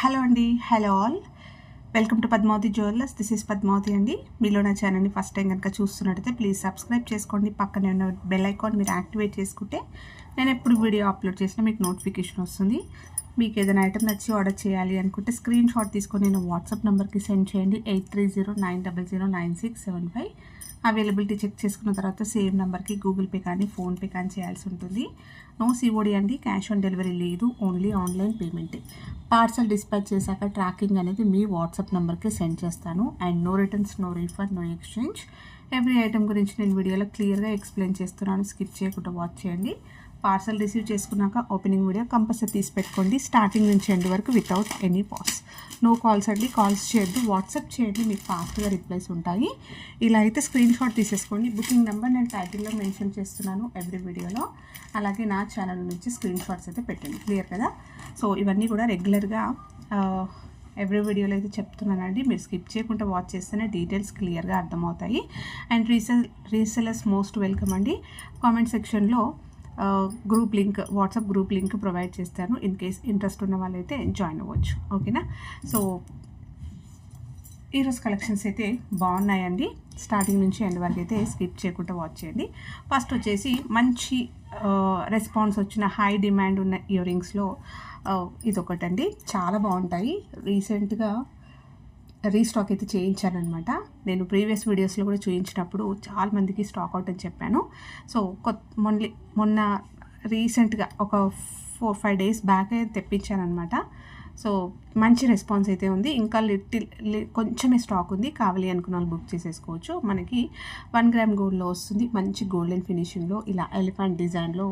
Hello అండి, hello all, welcome to Padmavati jewellers. This is Padmavati అండి. మీలో నా ఛానల్ని ఫస్ట్ టైం కనుక చూస్తున్నట్టయితే ప్లీజ్ సబ్స్క్రైబ్ చేసుకోండి. పక్కనే ఉన్న బెల్ ఐకాన్ మీరు యాక్టివేట్ చేసుకుంటే నేను ఎప్పుడు వీడియో అప్లోడ్ చేసినా మీకు నోటిఫికేషన్ వస్తుంది. మీకు ఏదైనా ఐటమ్ నచ్చి ఆర్డర్ చేయాలి అనుకుంటే స్క్రీన్ షాట్ తీసుకొని నేను వాట్సాప్ నెంబర్కి సెండ్ చేయండి. 8309009675. అవైలబిలిటీ చెక్ చేసుకున్న తర్వాత సేమ్ నెంబర్కి గూగుల్ పే కానీ ఫోన్పే కానీ చేయాల్సి ఉంటుంది. నో సిఓడి అండి, క్యాష్ ఆన్ డెలివరీ లేదు, ఓన్లీ ఆన్లైన్ పేమెంటే. పార్సల్ డిస్పాచ్ చేశాక ట్రాకింగ్ అనేది మీ వాట్సాప్ నెంబర్కి సెండ్ చేస్తాను. And no returns, no refund, no exchange. Every item గురించి నేను వీడియోలో క్లియర్గా ఎక్స్ప్లెయిన్ చేస్తున్నాను. స్కిప్ చేయకుండా వాచ్ చేయండి. పార్సల్ రిసీవ్ చేసుకున్నాక ఓపెనింగ్ వీడియో కంపల్సరీ తీసి పెట్టుకోండి, స్టార్టింగ్ నుంచి ఎండ్ వరకు without any pause. No calls అండి, కాల్స్ చేయొద్దు, వాట్సాప్ చేయండి, మీకు ఫాస్ట్గా రిప్లైస్ ఉంటాయి. ఇలా అయితే స్క్రీన్ షాట్ తీసేసుకోండి. బుకింగ్ నెంబర్ నేను టైటిల్లో మెన్షన్ చేస్తున్నాను ఎవ్రీ వీడియోలో. అలాగే నా ఛానల్ నుంచి స్క్రీన్ షాట్స్ అయితే పెట్టండి. క్లియర్ కదా? సో ఇవన్నీ కూడా రెగ్యులర్గా ఎవ్రీ వీడియోలో అయితే చెప్తున్నానండి. మీరు స్కిప్ చేయకుండా వాచ్ చేస్తేనే డీటెయిల్స్ క్లియర్గా అర్థమవుతాయి. అండ్ రీసెలర్స్ మోస్ట్ వెల్కమ్ అండి. కామెంట్ సెక్షన్లో group link, WhatsApp group link provide చేస్తాను. ఇన్ కేస్ ఇంట్రెస్ట్ ఉన్న వాళ్ళైతే జాయిన్ అవ్వచ్చు. ఓకేనా? సో ఈరోజు కలెక్షన్స్ అయితే బాగున్నాయండి. స్టార్టింగ్ నుంచి ఎండ్ వరకు అయితే స్కిప్ చేయకుండా వాచ్ చేయండి. ఫస్ట్ వచ్చేసి మంచి రెస్పాన్స్ వచ్చిన హై డిమాండ్ ఉన్న ఇయర్ రింగ్స్లో ఇదొకటండి. చాలా బాగుంటాయి. రీసెంట్గా రీస్టాక్ అయితే చేయించానమాట. నేను ప్రీవియస్ వీడియోస్లో కూడా చూపించినప్పుడు చాలామందికి స్టాక్ అవుట్ అని చెప్పాను. సో మొన్న రీసెంట్గా ఒక 4-5 days బ్యాక్ అయితే తెప్పించానమాట. సో మంచి రెస్పాన్స్ అయితే ఉంది. ఇంకా కొంచెమే స్టాక్ ఉంది. కావాలి అనుకున్న వాళ్ళు బుక్ చేసేసుకోవచ్చు. మనకి 1 గ్రామ్ గోల్డ్లో వస్తుంది. మంచి గోల్డెన్ ఫినిషింగ్లో ఇలా ఎలిఫెంట్ డిజైన్లో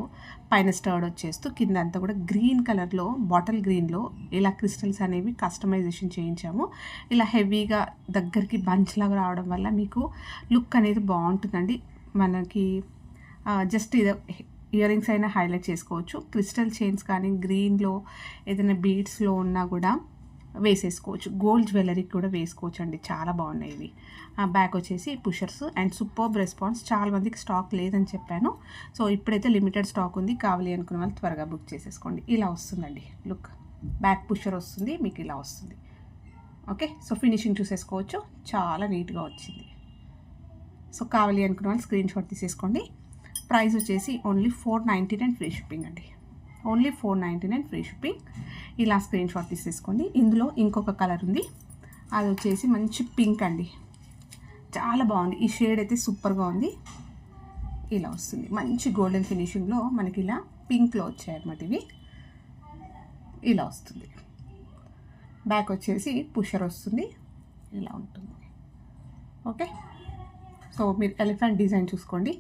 పైన స్టర్డ్ వచ్చేస్తూ కింద అంతా కూడా గ్రీన్ కలర్లో, బాటిల్ గ్రీన్లో ఇలా క్రిస్టల్స్ అనేవి కస్టమైజేషన్ చేయించాము. ఇలా హెవీగా దగ్గరికి బంచ్ లాగా రావడం వల్ల మీకు లుక్ అనేది బాగుంటుందండి. మనకి జస్ట్ ఇది ఇయర్ రింగ్స్ అయినా హైలైట్ చేసుకోవచ్చు. క్రిస్టల్ చైన్స్ కానీ గ్రీన్లో ఏదైనా బీడ్స్లో ఉన్నా కూడా వేసేసుకోవచ్చు. గోల్డ్ జ్యువెలరీకి కూడా వేసుకోవచ్చు అండి. చాలా బాగున్నాయి ఇవి. బ్యాక్ వచ్చేసి పుషర్స్ అండ్ సూపర్బ్ రెస్పాన్స్. చాలా మందికి స్టాక్ లేదని చెప్పాను. సో ఇప్పుడైతే లిమిటెడ్ స్టాక్ ఉంది. కావాలి అనుకున్న వాళ్ళు త్వరగా బుక్ చేసేసుకోండి. ఇలా వస్తుందండి లుక్. బ్యాక్ పుషర్ వస్తుంది, మీకు ఇలా వస్తుంది. ఓకే, సో ఫినిషింగ్ చూసేసుకోవచ్చు. చాలా నీట్గా వచ్చింది. సో కావాలి అనుకున్న వాళ్ళు స్క్రీన్ షాట్ తీసేసుకోండి. ప్రైస్ వచ్చేసి ఓన్లీ 499 ఫ్రీ షిప్పింగ్ అండి. Only 499 free shipping. ఇలా స్క్రీన్ షాట్ తీసేసుకోండి. ఇందులో ఇంకొక కలర్ ఉంది, అది వచ్చేసి మంచి పింక్ అండి. చాలా బాగుంది. ఈ షేడ్ అయితే సూపర్గా ఉంది. ఇలా వస్తుంది మంచి గోల్డెన్ ఫినిషింగ్లో. మనకి ఇలా పింక్లో వచ్చాయన్నమాట ఇవి. ఇలా వస్తుంది. బ్యాక్ వచ్చేసి పుషర్ వస్తుంది. ఇలా ఉంటుంది. ఓకే, సో మీరు ఎలిఫెంట్ డిజైన్ చూసుకోండి.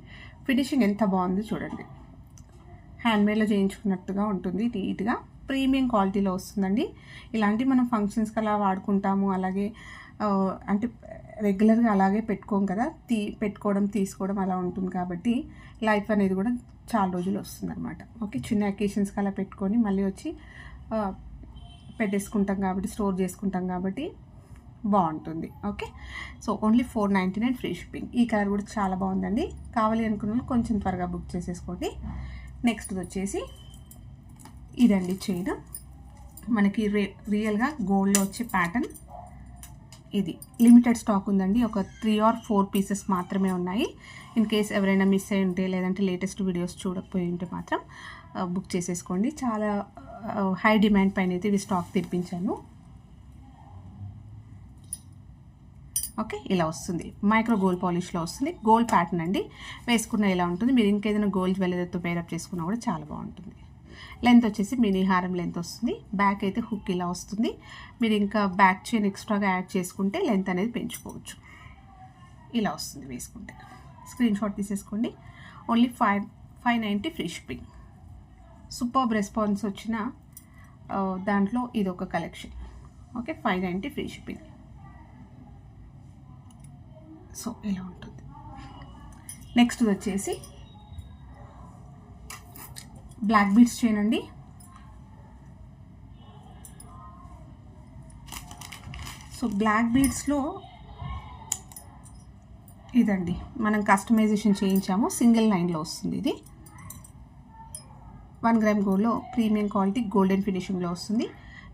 ఫినిషింగ్ ఎంత బాగుంది చూడండి. హ్యాండ్మేడ్లో చేయించుకున్నట్టుగా ఉంటుంది. నీట్గా ప్రీమియం క్వాలిటీలో వస్తుందండి. ఇలాంటి మనం ఫంక్షన్స్కి అలా వాడుకుంటాము. అలాగే అంటే రెగ్యులర్గా అలాగే పెట్టుకోం కదా, పెట్టుకోవడం తీసుకోవడం అలా ఉంటుంది. కాబట్టి లైఫ్ అనేది కూడా చాలా రోజులు వస్తుంది అనమాట. ఓకే, చిన్న అకేషన్స్కి అలా పెట్టుకొని మళ్ళీ వచ్చి పెట్టేసుకుంటాం కాబట్టి, స్టోర్ చేసుకుంటాం కాబట్టి బాగుంటుంది. Okay, so only 499 free shipping. ఈ కలర్ కూడా చాలా బాగుందండి. కావాలి అనుకున్న వాళ్ళు కొంచెం త్వరగా బుక్ చేసేసుకోండి. నెక్స్ట్ వచ్చేసి ఇదండి చైన్. మనకి రియల్గా గోల్డ్లో వచ్చే ప్యాటర్న్ ఇది. లిమిటెడ్ స్టాక్ ఉందండి. ఒక 3 or 4 పీసెస్ మాత్రమే ఉన్నాయి. ఇన్ కేస్ ఎవరైనా మిస్ అయి ఉంటే, లేదంటే లేటెస్ట్ వీడియోస్ చూడకపోయి ఉంటే మాత్రం బుక్ చేసేసుకోండి. చాలా హై డిమాండ్ పైన అయితే ఇవి స్టాక్ తెప్పించాను. ఓకే, ఇలా వస్తుంది. మైక్రో గోల్డ్ పాలిష్లో వస్తుంది. గోల్డ్ ప్యాటర్న్ అండి. వేసుకున్న ఇలా ఉంటుంది. మీరు ఇంకేదైనా గోల్డ్ జ్యువెలరీతో పేరప్ చేసుకున్నా కూడా చాలా బాగుంటుంది. లెంత్ వచ్చేసి మినీ హారం లెంత్ వస్తుంది. బ్యాక్ అయితే హుక్ ఇలా వస్తుంది. మీరు ఇంకా బ్యాక్ చైన్ ఎక్స్ట్రాగా యాడ్ చేసుకుంటే లెంత్ అనేది పెంచుకోవచ్చు. ఇలా వస్తుంది వేసుకుంటే. స్క్రీన్ షాట్ తీసేసుకోండి. Only 590 free shipping. Superb response వచ్చిన దాంట్లో ఇదొక collection. Okay, 590 free shipping. So ఇలా ఉంటుంది. నెక్స్ట్ వచ్చేసి బ్లాక్ బీడ్స్ చైన్ అండి. సో బ్లాక్ బీడ్స్లో ఇదండి మనం కస్టమైజేషన్ చేయించాము. సింగిల్ లైన్లో వస్తుంది ఇది. 1 గ్రామ్ గోల్డ్లో ప్రీమియం క్వాలిటీ గోల్డెన్ ఫినిషింగ్లో వస్తుంది.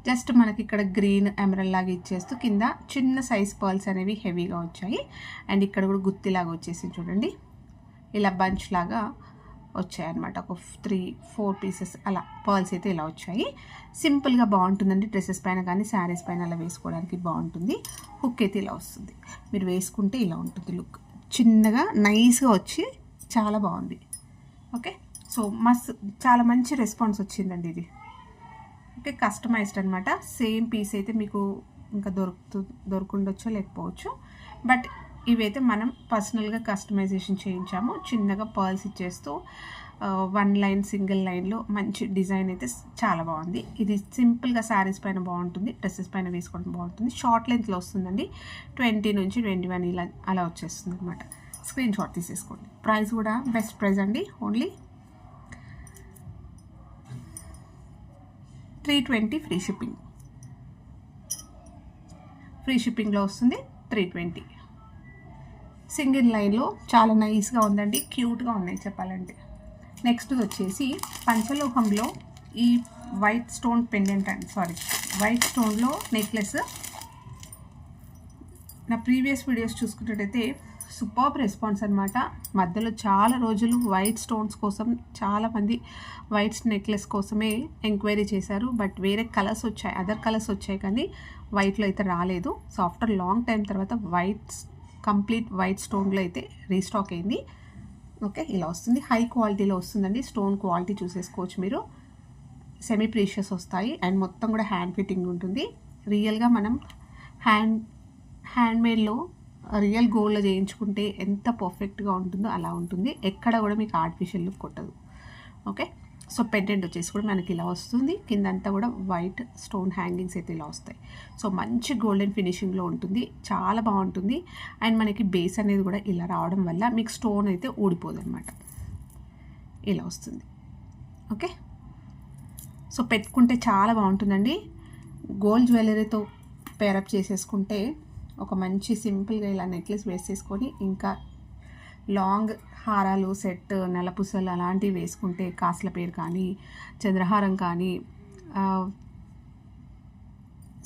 జస్ట్ మనకి ఇక్కడ గ్రీన్ ఎమరల్ లాగా ఇచ్చేస్తూ కింద చిన్న సైజ్ పర్ల్స్ అనేవి హెవీగా వచ్చాయి. అండ్ ఇక్కడ కూడా గుత్తిలాగా వచ్చేసి చూడండి, ఇలా బంచ్ లాగా వచ్చాయి అనమాట. ఒక 3-4 పీసెస్ అలా పర్ల్స్ అయితే ఇలా వచ్చాయి. సింపుల్గా బాగుంటుందండి, డ్రెస్సెస్ పైన కానీ శారీస్ పైన అలా వేసుకోవడానికి బాగుంటుంది. హుక్ అయితే ఇలా వస్తుంది, మీరు వేసుకుంటే ఇలా ఉంటుంది లుక్. చిన్నగా నైస్గా వచ్చి చాలా బాగుంది. ఓకే, సో మస్తు చాలా మంచి రెస్పాన్స్ వచ్చిందండి ఇది. ఓకే, కస్టమైజ్డ్ అనమాట. సేమ్ పీస్ అయితే మీకు ఇంకా దొరుకుండొచ్చో లేకపోవచ్చు, బట్ ఇవైతే మనం పర్సనల్గా కస్టమైజేషన్ చేయించాము. చిన్నగా పర్ల్స్ ఇచ్చేస్తూ 1 లైన్ సింగిల్ లైన్లో మంచి డిజైన్ అయితే చాలా బాగుంది. ఇది సింపుల్గా శారీస్ పైన బాగుంటుంది, డ్రెస్సెస్ పైన వేసుకోవడం బాగుంటుంది. షార్ట్ లెంత్లో వస్తుందండి, 20 నుంచి 21 ఇలా అలా వచ్చేస్తుంది అనమాట. స్క్రీన్ షాట్ తీసేసుకోండి. ప్రైస్ కూడా బెస్ట్ ప్రైస్ అండి, ఓన్లీ 320 ఫ్రీ షిప్పింగ్. ఫ్రీ షిప్పింగ్లో వస్తుంది 320. సింగిల్ లైన్లో చాలా నైస్గా ఉందండి, క్యూట్గా ఉన్నాయి చెప్పాలంటే. నెక్స్ట్ వచ్చేసి పంచలోహంలో ఈ వైట్ స్టోన్ పెండెంట్ అండి, వైట్ స్టోన్లో నెక్లెస్. నా ప్రీవియస్ వీడియోస్ చూసుకున్నట్టయితే సూపర్బ్ రెస్పాన్స్ అనమాట. మధ్యలో చాలా రోజులు వైట్ స్టోన్స్ కోసం చాలామంది వైట్ నెక్లెస్ కోసమే ఎంక్వైరీ చేశారు, బట్ వేరే కలర్స్ వచ్చాయి, అదర్ కలర్స్ వచ్చాయి, కానీ వైట్లో అయితే రాలేదు. సో ఆఫ్టర్ లాంగ్ టైం తర్వాత కంప్లీట్ వైట్ స్టోన్లో అయితే రీస్టాక్ అయింది. ఓకే, ఇలా వస్తుంది, హై క్వాలిటీలో వస్తుందండి. స్టోన్ క్వాలిటీ చూసేసుకోవచ్చు మీరు, సెమీ ప్రీషియస్ వస్తాయి. అండ్ మొత్తం కూడా హ్యాండ్ ఫిట్టింగ్ ఉంటుంది. రియల్గా మనం హ్యాండ్మేడ్లో రియల్ గోల్డ్లో చేయించుకుంటే ఎంత పర్ఫెక్ట్గా ఉంటుందో అలా ఉంటుంది, ఎక్కడ కూడా మీకు ఆర్టిఫిషియల్ లుక్ కొట్టదు. ఓకే, సో పెండెంట్ వచ్చేసి కూడా మనకి ఇలా వస్తుంది, కిందంతా కూడా వైట్ స్టోన్ హ్యాంగింగ్స్ అయితే ఇలా వస్తాయి. సో మంచి గోల్డెన్ ఫినిషింగ్లో ఉంటుంది, చాలా బాగుంటుంది. అండ్ మనకి బేస్ అనేది కూడా ఇలా రావడం వల్ల మీకు స్టోన్ అయితే ఊడిపోదు అనమాట, ఇలా వస్తుంది. ఓకే, సో పెట్టుకుంటే చాలా బాగుంటుందండి. గోల్డ్ జ్యువెలరీతో పేరప్ చేసేసుకుంటే ఒక మంచి సింపుల్గా ఇలా నెక్లెస్ వేసేసుకొని ఇంకా లాంగ్ హారాలు సెట్ నల్లపూసలు అలాంటివి వేసుకుంటే కాసుల పేరు కానీ చంద్రహారం కానీ,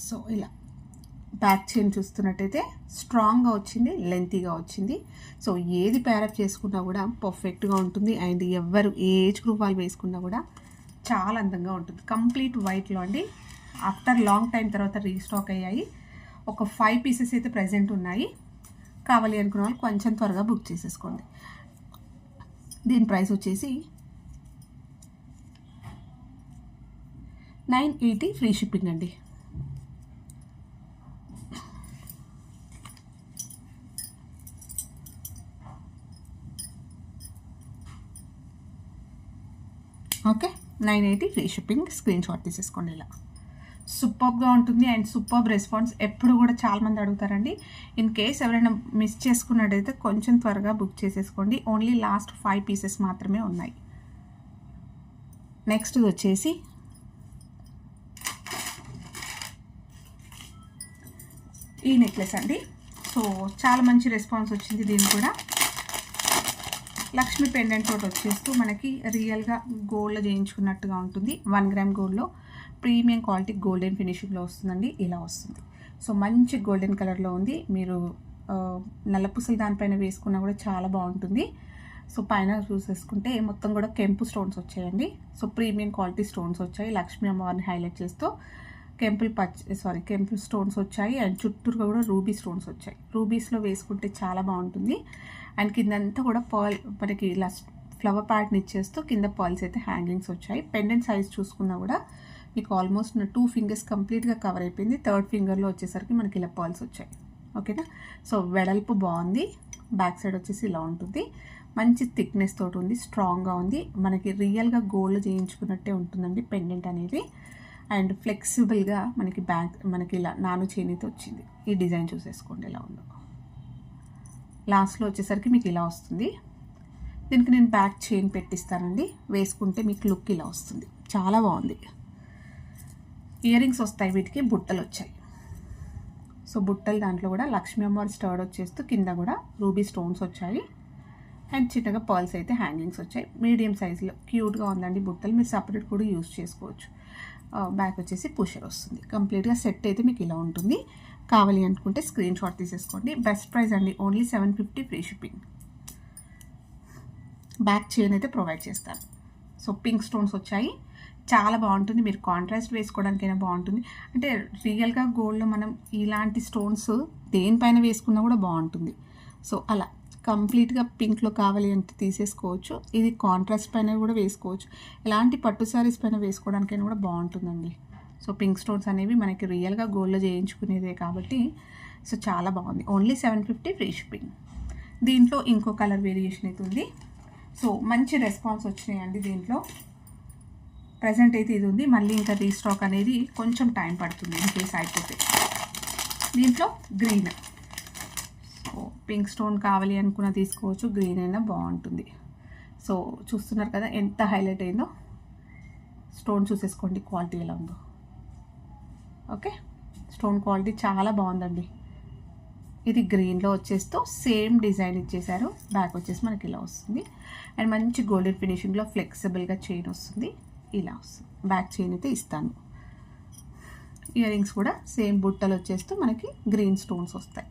సో ఇలా బ్యాక్ చైన్ చూస్తున్నట్టయితే స్ట్రాంగ్గా వచ్చింది, లెంతీగా వచ్చింది. సో ఏది ప్యారప్ చేసుకున్నా కూడా పర్ఫెక్ట్గా ఉంటుంది. అండ్ ఎవరు ఏ ఏజ్ గ్రూప్ వాళ్ళు వేసుకున్నా కూడా చాలా అందంగా ఉంటుంది. కంప్లీట్ వైట్లో అండి, ఆఫ్టర్ లాంగ్ టైం తర్వాత రీస్టాక్ అయ్యాయి. ఒక 5 పీసెస్ అయితే ప్రజెంట్ ఉన్నాయి. కావాలి అనుకున్న వాళ్ళు కొంచెం త్వరగా బుక్ చేసేసుకోండి. దీని ప్రైస్ వచ్చేసి 980 ఫ్రీ షిప్పింగ్ అండి. Okay, 980 free shipping. Screen shot తీసేసుకోండి. ఇలా సూపర్గా ఉంటుంది అండ్ సూపర్బ్ రెస్పాన్స్. ఎప్పుడు కూడా చాలామంది అడుగుతారండి. ఇన్ కేస్ ఎవరైనా మిస్ చేసుకున్నట్టయితే కొంచెం త్వరగా బుక్ చేసేసుకోండి. ఓన్లీ లాస్ట్ 5 పీసెస్ మాత్రమే ఉన్నాయి. నెక్స్ట్ వచ్చేసి ఈ నెక్లెస్ అండి. సో చాలా మంచి రెస్పాన్స్ వచ్చింది. దీన్ని కూడా లక్ష్మీ పెండెంట్ తోటి వచ్చేస్తూ మనకి రియల్గా గోల్డ్లో చేయించుకున్నట్టుగా ఉంటుంది. 1 గ్రామ్ గోల్డ్లో ప్రీమియం క్వాలిటీ గోల్డెన్ ఫినిషింగ్లో వస్తుందండి. ఇలా వస్తుంది. సో మంచి గోల్డెన్ కలర్లో ఉంది. మీరు నల్లపూసలు దానిపైన వేసుకున్నా కూడా చాలా బాగుంటుంది. సో పైన చూసేసుకుంటే మొత్తం కూడా కెంపు స్టోన్స్ వచ్చాయండి. సో ప్రీమియం క్వాలిటీ స్టోన్స్ వచ్చాయి. లక్ష్మీ అమ్మవారిని హైలైట్ చేస్తూ కెంపుల్ స్టోన్స్ వచ్చాయి. అండ్ చుట్టూరుగా కూడా రూబీ స్టోన్స్ వచ్చాయి. రూబీస్లో వేసుకుంటే చాలా బాగుంటుంది. అండ్ కిందంతా కూడా పర్ల్ మనకి ఇలా ఫ్లవర్ ప్యాటర్న్ ఇచ్చేస్తూ కింద పర్ల్స్ అయితే హ్యాంగింగ్స్ వచ్చాయి. పెండెంట్ సైజ్ చూసుకున్నా కూడా మీకు ఆల్మోస్ట్ 2 ఫింగర్స్ కంప్లీట్గా కవర్ అయిపోయింది. 3rd ఫింగర్లో వచ్చేసరికి మనకి ఇలా పర్ల్స్ వచ్చాయి. ఓకేనా, సో వెడల్పు బాగుంది. బ్యాక్ సైడ్ వచ్చేసి ఇలా ఉంటుంది. మంచి థిక్నెస్ తోటి ఉంది, స్ట్రాంగ్గా ఉంది. మనకి రియల్గా గోల్డ్ చేయించుకున్నట్టే ఉంటుందండి పెండెంట్ అనేది. అండ్ ఫ్లెక్సిబుల్గా మనకి ఇలా నాను చేనితో వచ్చింది. ఈ డిజైన్ చూసేసుకోండి ఎలా ఉందో. లాస్ట్లో వచ్చేసరికి మీకు ఇలా వస్తుంది. దీనికి నేను బ్యాక్ చైన్ పెట్టిస్తానండి. వేసుకుంటే మీకు లుక్ ఇలా వస్తుంది. చాలా బాగుంది. ఇయర్ రింగ్స్ వస్తాయి, వీటికి బుట్టలు వచ్చాయి. సో బుట్టలు దాంట్లో కూడా లక్ష్మీ అమ్మవారి స్టర్డ్ వచ్చేస్తూ కింద కూడా రూబీ స్టోన్స్ వచ్చాయి. అండ్ చిన్నగా పర్ల్స్ అయితే హ్యాంగింగ్స్ వచ్చాయి. మీడియం సైజులో క్యూట్గా ఉందండి బుట్టలు. మీరు సపరేట్ కూడా యూజ్ చేసుకోవచ్చు. బ్యాక్ వచ్చేసి పుషర్ వస్తుంది. కంప్లీట్గా సెట్ అయితే మీకు ఇలా ఉంటుంది. కావాలి అనుకుంటే స్క్రీన్ షాట్ తీసేసుకోండి. బెస్ట్ ప్రైస్ అండి, only 750 free shipping. Back chain అయితే ప్రొవైడ్ చేస్తారు. సో పింక్ స్టోన్స్ వచ్చాయి, చాలా బాగుంటుంది. మీరు కాంట్రాస్ట్ వేసుకోవడానికైనా బాగుంటుంది. అంటే రియల్గా గోల్డ్లో మనం ఇలాంటి స్టోన్స్ దేనిపైన వేసుకున్నా కూడా బాగుంటుంది. సో అలా కంప్లీట్గా పింక్లో కావాలి అంటే తీసేసుకోవచ్చు. ఇది కాంట్రాస్ట్ పైన కూడా వేసుకోవచ్చు. ఎలాంటి పట్టు శారీస్ పైన వేసుకోవడానికైనా కూడా బాగుంటుందండి. సో పింక్ స్టోన్స్ అనేవి మనకి రియల్గా గోల్డ్లో చేయించుకునేదే కాబట్టి సో చాలా బాగుంది. Only 750 free shipping. దీంట్లో ఇంకో కలర్ వేరియేషన్ అయితే ఉంది. సో మంచి రెస్పాన్స్ వచ్చినాయండి దీంట్లో. ప్రజెంట్ అయితే ఇది ఉంది, మళ్ళీ ఇంకా రీస్టాక్ అనేది కొంచెం టైం పడుతుంది ఇన్ కేస్ అయిపోతే. దీంట్లో గ్రీన్, సో పింక్ స్టోన్ కావాలి అనుకున్న తీసుకోవచ్చు, గ్రీన్ అయినా బాగుంటుంది. సో చూస్తున్నారు కదా ఎంత హైలైట్ అయిందో. స్టోన్ చూసేసుకోండి క్వాలిటీ ఎలా ఉందో. ఓకే, స్టోన్ క్వాలిటీ చాలా బాగుందండి. ఇది గ్రీన్లో వచ్చేస్తూ సేమ్ డిజైన్ ఇచ్చేసారు. బ్యాక్ వచ్చేసి మనకి ఇలా వస్తుంది. అండ్ మంచి గోల్డెన్ ఫినిషింగ్లో ఫ్లెక్సిబుల్గా చైన్ వస్తుంది. ఇలా వస్తుంది. బ్యాక్ చైన్ అయితే ఇస్తాను. ఇయర్ రింగ్స్ కూడా సేమ్ బుట్టలు వచ్చేస్తూ మనకి గ్రీన్ స్టోన్స్ వస్తాయి.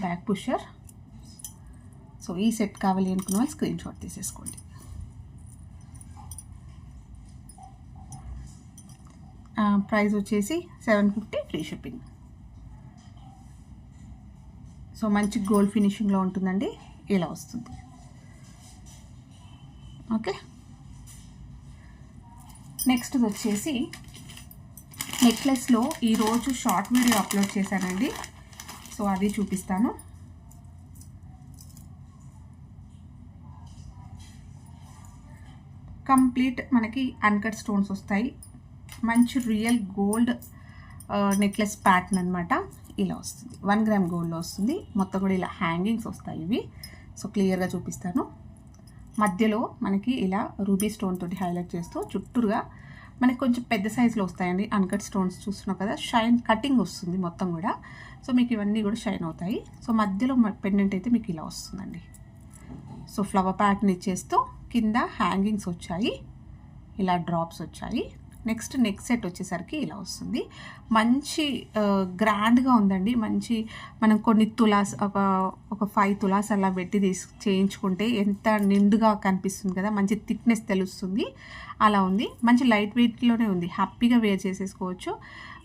Back pusher. సో ఈ సెట్ కావాలి అనుకున్న వాళ్ళు స్క్రీన్ షాట్ తీసేసుకోండి. ప్రైస్ వచ్చేసి 750 ఫ్రీ షిప్పింగ్. సో మంచి గోల్డ్ ఫినిషింగ్లో ఉంటుందండి. ఇలా వస్తుంది. ఓకే, నెక్స్ట్ వచ్చేసి నెక్లెస్లో ఈరోజు షార్ట్ వీడియో అప్లోడ్ చేశానండి. సో అది చూపిస్తాను. కంప్లీట్ మనకి అన్కట్ స్టోన్స్ వస్తాయి. మంచి రియల్ గోల్డ్ నెక్లెస్ ప్యాటర్న్ అనమాట. ఇలా వస్తుంది. 1 గ్రామ్ గోల్డ్లో వస్తుంది. మొత్తం కూడా ఇలా హ్యాంగింగ్స్ వస్తాయి ఇవి. సో క్లియర్గా చూపిస్తాను. మధ్యలో మనకి ఇలా రూబీ స్టోన్ తోటి హైలైట్ చేస్తూ చుట్టూరుగా మనకి కొంచెం పెద్ద సైజులో వస్తాయండి. అన్కట్ స్టోన్స్ చూస్తున్నాం కదా, షైన్ కటింగ్ వస్తుంది మొత్తం కూడా. సో మీకు ఇవన్నీ కూడా షైన్ అవుతాయి. సో మధ్యలో పెండెంట్ అయితే మీకు ఇలా వస్తుందండి. సో ఫ్లవర్ ప్యాటర్న్ ఇచ్చేస్తూ కింద హ్యాంగింగ్స్ వచ్చాయి, ఇలా డ్రాప్స్ వచ్చాయి. నెక్స్ట్ నెక్ సెట్ వచ్చేసరికి ఇలా వస్తుంది. మంచి గ్రాండ్గా ఉందండి. మంచి మనం కొన్ని తులాస్ ఒక 5 తులాస్ అలా పెట్టి చేయించుకుంటే ఎంత నిండుగా కనిపిస్తుంది కదా, మంచి థిక్నెస్ తెలుస్తుంది. అలా ఉంది. మంచి లైట్ వెయిట్లోనే ఉంది. హ్యాపీగా వేర్ చేసేసుకోవచ్చు.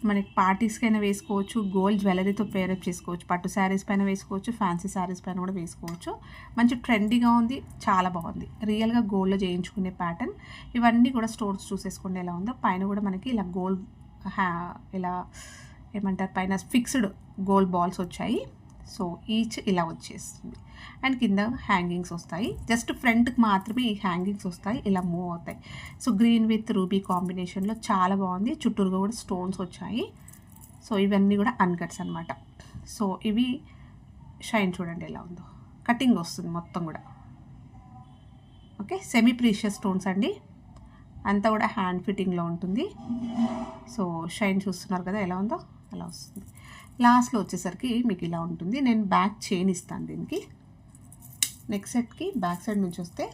మనకి పార్టీస్కైనా వేసుకోవచ్చు, గోల్డ్ జ్యువెలరీతో పేరప్ చేసుకోవచ్చు, పట్టు శారీస్ పైన వేసుకోవచ్చు, ఫ్యాన్సీ శారీస్ పైన కూడా వేసుకోవచ్చు. మంచి ట్రెండీగా ఉంది, చాలా బాగుంది. రియల్గా గోల్డ్లో చేయించుకునే ప్యాటర్న్. ఇవన్నీ కూడా స్టోన్స్ చూసేసుకోండి ఎలా ఉందో. పైన కూడా మనకి ఇలా గోల్డ్ ఇలా ఏమంటారు, పైన ఫిక్స్డ్ గోల్డ్ బాల్స్ వచ్చాయి. సో ఈచ్ ఇలా వచ్చేస్తుంది. అండ్ కింద హ్యాంగింగ్స్ వస్తాయి. జస్ట్ ఫ్రంట్కి మాత్రమే ఈ హ్యాంగింగ్స్ వస్తాయి, ఇలా మూవ్ అవుతాయి. సో గ్రీన్ విత్ రూబీ కాంబినేషన్లో చాలా బాగుంది. చుట్టూరుగా కూడా స్టోన్స్ వచ్చాయి. సో ఇవన్నీ కూడా అన్కట్స్ అనమాట. సో ఇవి షైన్ చూడండి ఎలా ఉందో. కటింగ్ వస్తుంది మొత్తం కూడా. ఓకే, సెమీ ప్రీషియస్ స్టోన్స్ అండి. అంతా కూడా హ్యాండ్ ఫిట్టింగ్లో ఉంటుంది. సో షైన్ చూస్తున్నారు కదా ఎలా ఉందో, అలా వస్తుంది. లాస్ట్లో వచ్చేసరికి మీకు ఇలా ఉంటుంది. నేను బ్యాక్ చైన్ ఇస్తాను దీనికి. నెక్ సెట్కి బ్యాక్ సైడ్ నుంచి వస్తే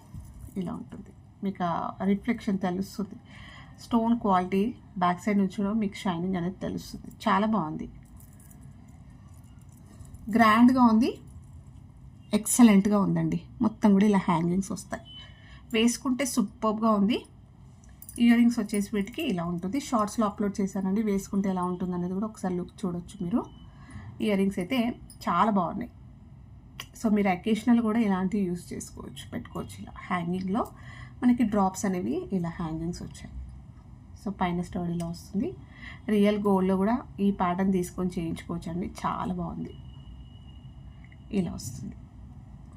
ఇలా ఉంటుంది. మీకు రిఫ్లెక్షన్ తెలుస్తుంది. స్టోన్ క్వాలిటీ బ్యాక్ సైడ్ నుంచి మీకు షైనింగ్ అనేది తెలుస్తుంది. చాలా బాగుంది, గ్రాండ్గా ఉంది, ఎక్సలెంట్గా ఉందండి. మొత్తం కూడా ఇలా హ్యాంగింగ్స్ వస్తాయి. వేసుకుంటే సూపర్గా ఉంది. ఇయర్ రింగ్స్ వచ్చేసి వీటికి ఇలా ఉంటుంది. షార్ట్స్లో అప్లోడ్ చేశానండి, వేసుకుంటే ఎలా ఉంటుంది అనేది కూడా ఒకసారి లుక్ చూడొచ్చు మీరు. ఇయర్ రింగ్స్ అయితే చాలా బాగున్నాయి. సో మీరు అకేషనల్ కూడా ఇలాంటివి యూస్ చేసుకోవచ్చు, పెట్టుకోవచ్చు. ఇలా హ్యాంగింగ్లో మనకి డ్రాప్స్ అనేవి ఇలా హ్యాంగింగ్స్ వచ్చాయి. సో పైన స్టోరీలో వస్తుంది. రియల్ గోల్డ్లో కూడా ఈ ప్యాటర్న్ తీసుకొని చేయించుకోవచ్చు అండి. చాలా బాగుంది. ఇలా వస్తుంది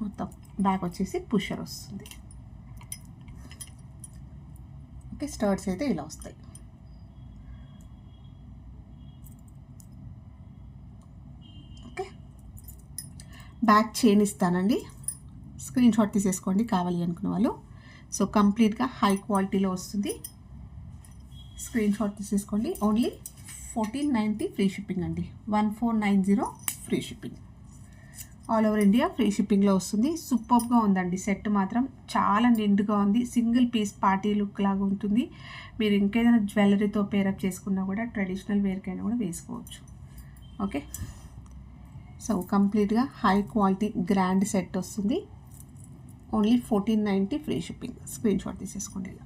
మొత్తం. బ్యాక్ వచ్చేసి పుషర్ వస్తుంది. ఓకే, స్టర్ట్స్ అయితే ఇలా వస్తాయి. ఓకే, బ్యాక్ చైన్ ఇస్తానండి. స్క్రీన్ షాట్ తీసేసుకోండి కావాలి అనుకున్న వాళ్ళు. సో కంప్లీట్గా హై క్వాలిటీలో వస్తుంది. స్క్రీన్ షాట్ తీసేసుకోండి. ఓన్లీ 1490 ఫ్రీ షిప్పింగ్ అండి. 1490 free shipping. All over India free షిప్పింగ్లో వస్తుంది. సూపర్గా ఉందండి. సెట్ మాత్రం చాలా నిండుగా ఉంది. సింగిల్ పీస్ పార్టీ లుక్ లాగా ఉంటుంది. మీరు ఇంకేదైనా జ్యువెలరీతో పేరప్ చేసుకున్నా కూడా ట్రెడిషనల్ వేర్కైనా కూడా వేసుకోవచ్చు. ఓకే, సో కంప్లీట్గా హై క్వాలిటీ గ్రాండ్ సెట్ వస్తుంది. Only 1490 free shipping. Screen shot తీసేసుకోండి. ఇలా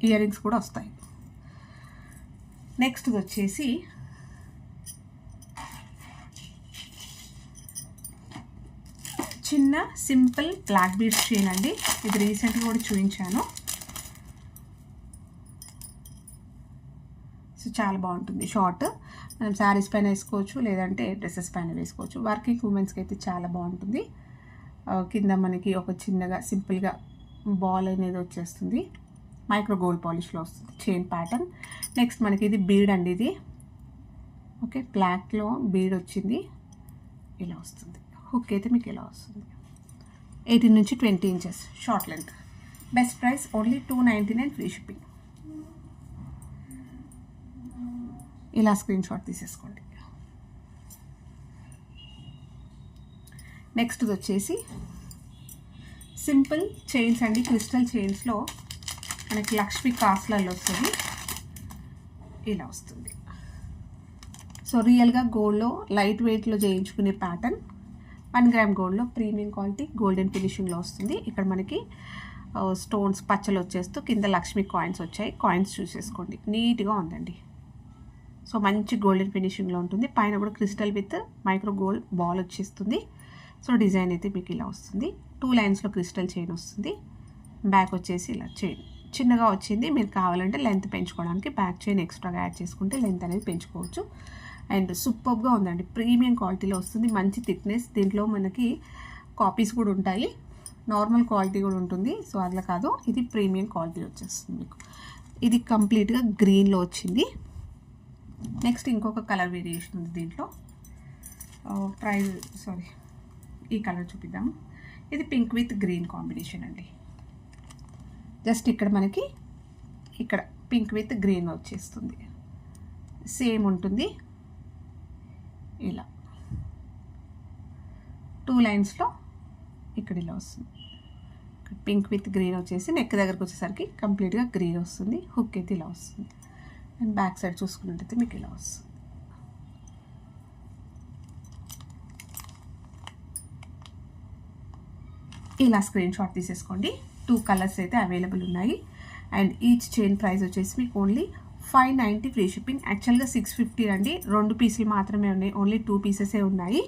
ఇయర్ రింగ్స్ కూడా వస్తాయి. నెక్స్ట్ వచ్చేసి చిన్న సింపుల్ బ్లాక్ బీడ్స్ చైన్ అండి. ఇది రీసెంట్గా కూడా చూపించాను. సో చాలా బాగుంటుంది. షార్ట్ మనం శారీస్ పైన వేసుకోవచ్చు, లేదంటే డ్రెస్సెస్ పైన వేసుకోవచ్చు. వర్కింగ్ ఉమెన్స్కి అయితే చాలా బాగుంటుంది. కింద మనకి ఒక చిన్నగా సింపుల్గా బాల్ అనేది వచ్చేస్తుంది. మైక్రో గోల్డ్ పాలిష్లో వస్తుంది చైన్ ప్యాటర్న్. నెక్స్ట్ మనకి ఇది బీడ్ అండి. ఇది ఓకే, బ్లాక్లో బీడ్ వచ్చింది. ఇలా వస్తుంది. హుక్ అయితే మీకు ఇలా వస్తుంది. 18 నుంచి 20 inches short length. Best price only 299 free shipping. ఇలా స్క్రీన్ షాట్ తీసేసుకోండి. నెక్స్ట్ వచ్చేసి సింపుల్ చైన్స్ అండి. క్రిస్టల్ చైన్స్లో మనకి లక్ష్మీ కాస్ట్లలో వస్తుంది. ఇలా వస్తుంది. సో రియల్గా గోల్డ్లో లైట్ వెయిట్లో చేయించుకునే ప్యాటర్న్. 1 గ్రామ్ గోల్డ్లో ప్రీమియం క్వాలిటీ గోల్డెన్ ఫినిషింగ్లో వస్తుంది. ఇక్కడ మనకి స్టోన్స్ పచ్చలు వచ్చేస్తూ కింద లక్ష్మీ కాయిన్స్ వచ్చాయి. కాయిన్స్ చూసేసుకోండి. నీట్గా ఉందండి. సో మంచి గోల్డెన్ ఫినిషింగ్లో ఉంటుంది. పైన కూడా crystal with micro gold ball వచ్చేస్తుంది. సో డిజైన్ అయితే మీకు ఇలా వస్తుంది. 2 లైన్స్లో క్రిస్టల్ చైన్ వస్తుంది. బ్యాక్ వచ్చేసి ఇలా చైన్ చిన్నగా వచ్చింది. మీరు కావాలంటే లెంత్ పెంచుకోవడానికి బ్యాక్ చైన్ ఎక్స్ట్రాగా యాడ్ చేసుకుంటే లెంత్ అనేది పెంచుకోవచ్చు. అండ్ సూపర్గా ఉందండి. ప్రీమియం క్వాలిటీలో వస్తుంది. మంచి థిక్నెస్. దీంట్లో మనకి కాపీస్ కూడా ఉంటాయి, నార్మల్ క్వాలిటీ కూడా ఉంటుంది. సో అట్లా కాదు, ఇది ప్రీమియం క్వాలిటీ వచ్చేస్తుంది మీకు. ఇది కంప్లీట్గా గ్రీన్లో వచ్చింది. నెక్స్ట్ ఇంకొక కలర్ వేరియేషన్ ఉంది దీంట్లో. ఈ కలర్ చూపిద్దాము. ఇది పింక్ విత్ గ్రీన్ కాంబినేషన్ అండి. జస్ట్ ఇక్కడ మనకి ఇక్కడ పింక్ విత్ గ్రీన్ వచ్చేస్తుంది. సేమ్ ఉంటుంది. ఇలా 2 లైన్స్లో ఇక్కడ ఇలా వస్తుంది. పింక్ విత్ గ్రీన్ వచ్చేసి నెక్ దగ్గరకు వచ్చేసరికి కంప్లీట్గా గ్రీన్ వస్తుంది. హుక్ అయితే ఇలా వస్తుంది. అండ్ బ్యాక్ సైడ్ చూసుకున్నట్టయితే మీకు ఇలా వస్తుంది. ఇలా స్క్రీన్ షాట్ తీసేసుకోండి. 2 కలర్స్ అయితే అవైలబుల్ ఉన్నాయి. అండ్ ఈచ్ చైన్ ప్రైస్ వచ్చేసి మీకు ఓన్లీ 590 ఫ్రీ షిప్పింగ్. యాక్చువల్గా 650 అండి. 2 పీసులు మాత్రమే ఉన్నాయి. ఓన్లీ 2 పీసెసే ఉన్నాయి.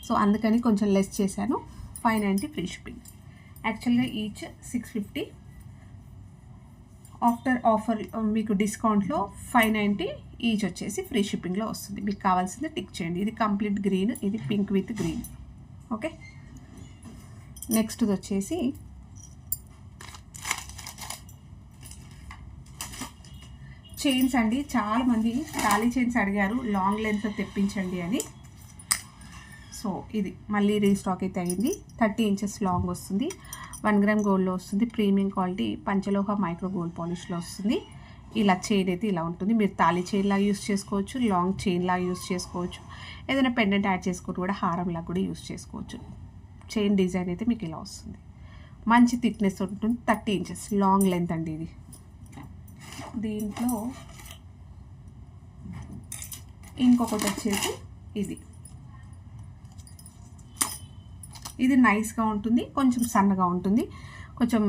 సో అందుకని కొంచెం లెస్ చేశాను. 590 ఫ్రీ షిప్పింగ్. యాక్చువల్గా ఈచ్ 650. ఆఫ్టర్ ఆఫర్ మీకు డిస్కౌంట్లో 590 ఈచ్ వచ్చేసి ఫ్రీ షిప్పింగ్లో వస్తుంది. మీకు కావాల్సింది టిక్ చేయండి. ఇది కంప్లీట్ గ్రీన్, ఇది pink with green. Okay, next వచ్చేసి చైన్స్ అండి. చాలామంది తాళీ చైన్స్ అడిగారు లాంగ్ లెంత్ తెప్పించండి అని. సో ఇది మళ్ళీ రీస్టాక్ అయితే అయింది. 30 ఇంచెస్ లాంగ్ వస్తుంది. 1 గ్రామ్ గోల్డ్లో వస్తుంది. ప్రీమియం క్వాలిటీ పంచలోహ మైక్రో గోల్డ్ పాలిష్లో వస్తుంది. ఇలా చైన్ అయితే ఇలా ఉంటుంది. మీరు తాళీ చైన్లా యూస్ చేసుకోవచ్చు, లాంగ్ చైన్లా యూస్ చేసుకోవచ్చు, ఏదైనా పెండెంట్ యాడ్ చేసుకుంటూ కూడా హారంలా కూడా యూస్ చేసుకోవచ్చు. చైన్ డిజైన్ అయితే మీకు ఇలా వస్తుంది. మంచి థిక్నెస్ ఉంటుంది. 30 ఇంచెస్ లాంగ్ లెంత్ అండి ఇది. దీంట్లో ఇంకొకటి వచ్చేసి ఇది నైస్గా ఉంటుంది. కొంచెం సన్నగా ఉంటుంది. కొంచెం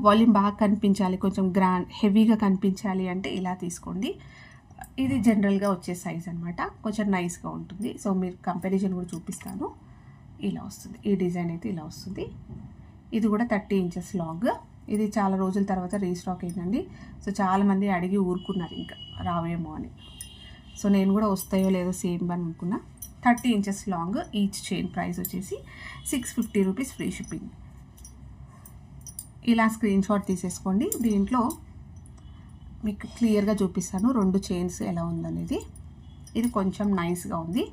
వాల్యూమ్ బాగా కనిపించాలి, కొంచెం గ్రాండ్ హెవీగా కనిపించాలి అంటే ఇలా తీసుకోండి. ఇది జనరల్గా వచ్చే సైజ్ అనమాట. కొంచెం నైస్గా ఉంటుంది. సో మీరు కంపారిజన్ కూడా చూపిస్తాను. ఇలా వస్తుంది. ఈ డిజైన్ అయితే ఇలా వస్తుంది. ఇది కూడా 30 ఇంచెస్ లాంగ్. ఇది చాలా రోజుల తర్వాత రీస్టాక్ అయిందండి. సో చాలామంది అడిగి ఊరుకున్నారు ఇంకా రావేమో అని. సో నేను కూడా వస్తాయో లేదో సేమ్ అని అనుకున్నా. 30 inches long. Each chain price వచ్చేసి 650 రూపీస్ ఫ్రీ షిప్పింగ్. ఇలా స్క్రీన్ షాట్ తీసేసుకోండి. దీంట్లో మీకు క్లియర్గా చూపిస్తాను 2 చైన్స్ ఎలా ఉందనేది. ఇది కొంచెం నైస్గా ఉంది.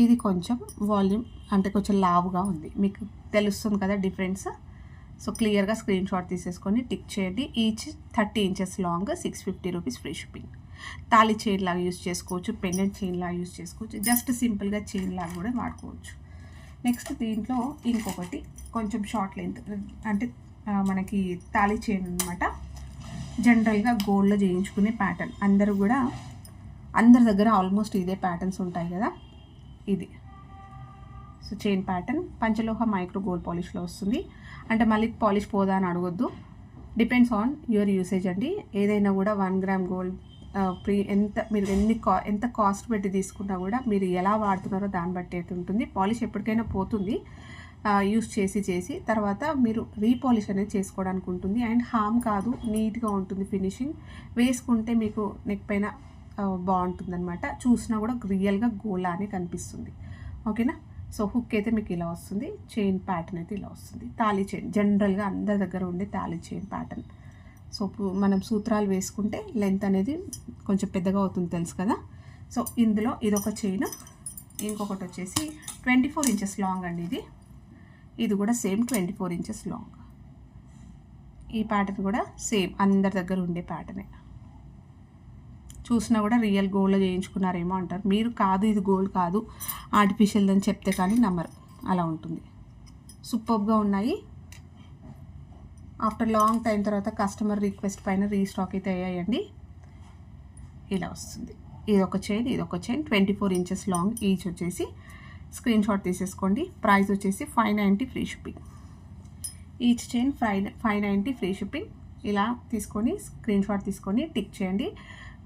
ఇది కొంచెం వాల్యూమ్ అంటే కొంచెం లావుగా ఉంది. మీకు తెలుస్తుంది కదా డిఫరెన్స్. సో క్లియర్గా స్క్రీన్ షాట్ తీసేసుకొని టిక్ చేయండి. Each 30 inches long 650 rupees free shipping. తాళి చైన్ లాగా యూస్ చేసుకోవచ్చు, పెండెంట్ చైన్ లాగా యూస్ చేసుకోవచ్చు, జస్ట్ సింపుల్గా చైన్ లాగా కూడా వాడుకోవచ్చు. నెక్స్ట్ దీంట్లో ఇంకొకటి కొంచెం షార్ట్ లెంత్ అంటే మనకి తాళి చైన్ అనమాట. జనరల్గా గోల్డ్లో చేయించుకునే ప్యాటర్న్ అందరి దగ్గర ఆల్మోస్ట్ ఇదే ప్యాటర్న్స్ ఉంటాయి కదా, ఇది. సో చైన్ ప్యాటర్న్ పంచలోహ మైక్రో గోల్డ్ పాలిష్లో వస్తుంది. అంటే మళ్ళీ పాలిష్ పోదా అని అడగొద్దు, డిపెండ్స్ ఆన్ యువర్ యూసేజ్ అండి. ఏదైనా కూడా 1 గ్రామ్ గోల్డ్ మీరు ఎంత కాస్ట్ పెట్టి తీసుకున్నా కూడా మీరు ఎలా వాడుతున్నారో దాన్ని బట్టి అయితే ఉంటుంది. పాలిష్ ఎప్పటికైనా పోతుంది యూస్ చేసి తర్వాత మీరు రీపాలిష్ అనేది చేసుకోవడానికి ఉంటుంది. అండ్ హామ్ కాదు, నీట్గా ఉంటుంది ఫినిషింగ్. వేసుకుంటే మీకు నెక్ పైన బాగుంటుంది అనమాట. చూసినా కూడా రియల్గా గోల్డ్ అని కనిపిస్తుంది. ఓకేనా. సో హుక్ అయితే మీకు ఇలా వస్తుంది, చైన్ ప్యాటర్న్ అయితే ఇలా వస్తుంది. తాళి చైన్ జనరల్గా అందరి దగ్గర ఉండే తాళి చైన్ ప్యాటర్న్. సో మనం సూత్రాలు వేసుకుంటే లెంత్ అనేది కొంచెం పెద్దగా అవుతుంది తెలుసు కదా. సో ఇందులో ఇదొక చైన్, ఇంకొకటి వచ్చేసి 24 ఇంచెస్ లాంగ్ అండి. ఇది కూడా సేమ్ 24 ఇంచెస్ లాంగ్. ఈ ప్యాటర్న్ కూడా సేమ్ అందరి దగ్గర ఉండే ప్యాటర్నే. చూసినా కూడా రియల్ గోల్డ్లో చేయించుకున్నారేమో అంటారు. మీరు కాదు ఇది గోల్డ్ కాదు ఆర్టిఫిషియల్ అని చెప్తే కానీ నమ్మరు, అలా ఉంటుంది. సూపర్గా ఉన్నాయి. ఆఫ్టర్ లాంగ్ టైం తర్వాత కస్టమర్ రిక్వెస్ట్ పైన రీస్టాక్ అయితే అయ్యాయండి. ఇలా వస్తుంది. ఇదొక చైన్ 24 ఇంచెస్ లాంగ్. ఈచ్ వచ్చేసి స్క్రీన్ షాట్ తీసేసుకోండి. ప్రైస్ వచ్చేసి 590 free shipping. Each chain 590 free shipping. ఇలా తీసుకొని స్క్రీన్ షాట్ తీసుకొని టిక్ చేయండి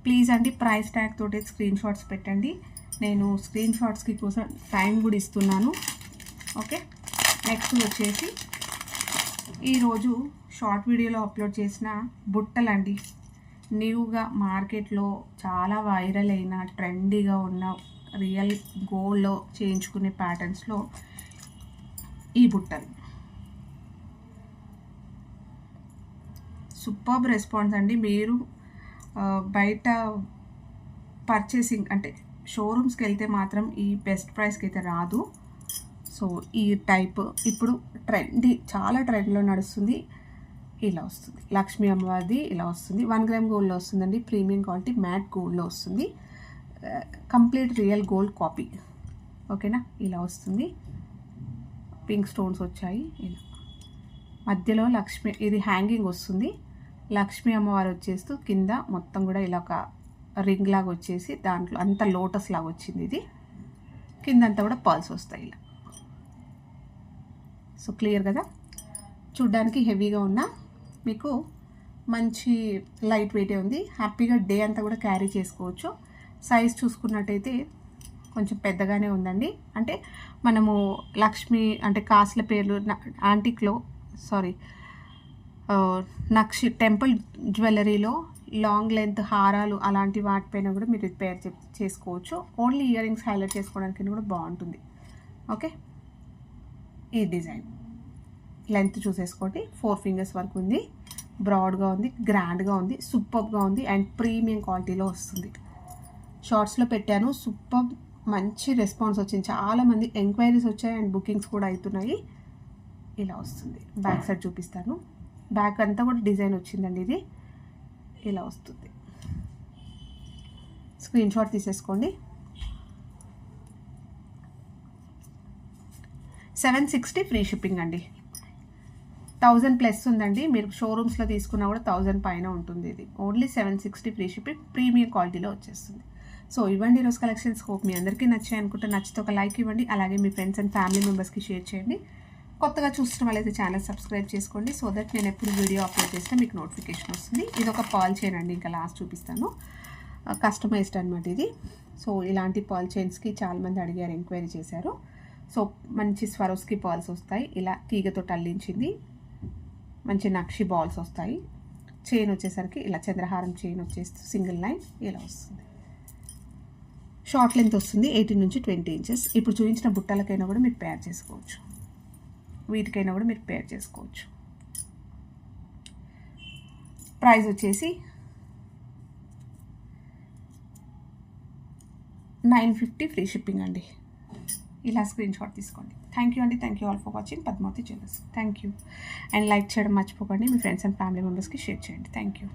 ప్లీజ్ అండి. ప్రైస్ ట్యాగ్ తోటి స్క్రీన్ షాట్స్ పెట్టండి. నేను స్క్రీన్ షాట్స్కి కోసం టైం కూడా ఇస్తున్నాను. ఓకే. నెక్స్ట్ వచ్చేసి ఈరోజు షార్ట్ వీడియోలో అప్లోడ్ చేసిన బుట్టలండి. న్యూగా మార్కెట్లో చాలా వైరల్ అయిన ట్రెండీగా ఉన్న రియల్ గోల్డ్లో చేయించుకునే ప్యాటర్న్స్లో ఈ బుట్టలు సూపర్బ్ రెస్పాన్స్ అండి. మీరు బయట పర్చేసింగ్ అంటే షోరూమ్స్కి వెళ్తే మాత్రం ఈ బెస్ట్ ప్రైస్కి అయితే రాదు. సో ఈ టైప్ ఇప్పుడు చాలా ట్రెండ్లో నడుస్తుంది. ఇలా వస్తుంది, లక్ష్మీ అమ్మవారిది ఇలా వస్తుంది. 1 గ్రామ్ గోల్డ్లో వస్తుందండి. ప్రీమియం క్వాలిటీ మ్యాట్ గోల్డ్లో వస్తుంది. Complete real gold copy. ఓకేనా. ఇలా వస్తుంది. పింక్ స్టోన్స్ వచ్చాయి. ఇలా మధ్యలో లక్ష్మి, ఇది హ్యాంగింగ్ వస్తుంది. లక్ష్మీ అమ్మవారు వచ్చేస్తూ కింద మొత్తం కూడా ఇలా ఒక రింగ్ లాగా వచ్చేసి దాంట్లో అంతా లోటస్ లాగా వచ్చింది. ఇది కిందంతా కూడా పర్ల్స్ వస్తాయి ఇలా. సో క్లియర్ కదా. చూడ్డానికి హెవీగా ఉన్న మీకు మంచి లైట్ వెయిటే ఉంది. హ్యాపీగా డే అంతా కూడా క్యారీ చేసుకోవచ్చు. సైజ్ చూసుకున్నట్టయితే కొంచెం పెద్దగానే ఉందండి. అంటే మనము లక్ష్మి అంటే కాస్ట్ల పేర్లు యాంటిక్లో నక్షి టెంపుల్ జ్యువెలరీలో లాంగ్ లెంత్ హారాలు అలాంటి వాటిపైన కూడా మీరు రిపేర్ చేసుకోవచ్చు. ఓన్లీ ఇయర్ రింగ్స్ హైలైట్ చేసుకోవడానికి కూడా బాగుంటుంది. ఓకే. ఈ డిజైన్ లెంత్ చూసేసుకోండి. 4 ఫింగర్స్ వరకు ఉంది. బ్రాడ్గా ఉంది, గ్రాండ్గా ఉంది, సూపర్గా ఉంది అండ్ ప్రీమియం క్వాలిటీలో వస్తుంది. షార్ట్స్లో పెట్టాను. సూపర్ మంచి రెస్పాన్స్ వచ్చింది. చాలామంది ఎంక్వైరీస్ వచ్చాయి అండ్ బుకింగ్స్ కూడా అవుతున్నాయి. ఇలా వస్తుంది. బ్యాక్ సైడ్ చూపిస్తాను. బ్యాక్ అంతా కూడా డిజైన్ వచ్చిందండి. ఇది ఇలా వస్తుంది. స్క్రీన్ షాట్ తీసేసుకోండి. 760 ఫ్రీ షిప్పింగ్ అండి. 1000 ప్లస్ ఉందండి. మీరు షోరూమ్స్లో తీసుకున్నా కూడా 1000 పైన ఉంటుంది. ఇది ఓన్లీ 760 ఫ్రీ షిప్పింగ్ ప్రీమియం క్వాలిటీలో వచ్చేస్తుంది. సో ఇవ్వండి ఈరోజు కలెక్షన్స్. హోప్ మీ అందరికీ నచ్చాయి అనుకుంటే నచ్చితే ఒక లైక్ ఇవ్వండి. అలాగే మీ ఫ్రెండ్స్ అండ్ ఫ్యామిలీ మెంబర్స్కి షేర్ చేయండి. కొత్తగా చూసిన వాళ్ళైతే ఛానల్ సబ్స్క్రైబ్ చేసుకోండి. సో దట్ నేను ఎప్పుడు వీడియో అప్లోడ్ చేసినా మీకు నోటిఫికేషన్ వస్తుంది. ఇది ఒక పాల్ చైన్ అండి. ఇంకా లాస్ట్ చూపిస్తాను. కస్టమైజ్డ్ అనమాట ఇది. సో ఇలాంటి పాల్ చైన్స్కి చాలామంది అడిగారు, ఎంక్వైరీ చేశారు. సో మంచి స్వరోస్కి పాల్స్ వస్తాయి. ఇలా తీగతో అల్లించింది. మంచి నక్షి బాల్స్ వస్తాయి. చైన్ వచ్చేసరికి ఇలా చంద్రహారం చైన్ వచ్చేసి సింగిల్ లైన్ ఇలా వస్తుంది. షార్ట్ లెంత్ వస్తుంది 18 నుంచి 20 ఇంచెస్. ఇప్పుడు చూపించిన బుట్టలకైనా కూడా మీరు పేర్ చేసుకోవచ్చు. వీటికైనా కూడా మీరు పేర్ చేసుకోవచ్చు. ప్రైస్ వచ్చేసి 950 ఫ్రీ షిప్పింగ్ అండి. ఇలా స్క్రీన్ షాట్ తీసుకోండి. థ్యాంక్ యూ అండి. Thank you all for watching Padmavati jewellers. Thank you. And like చేయడం మర్చిపోకండి. మీ ఫ్రెండ్స్ అండ్ ఫ్యామిలీ మెంబర్స్కి షేర్ చేయండి. Thank you.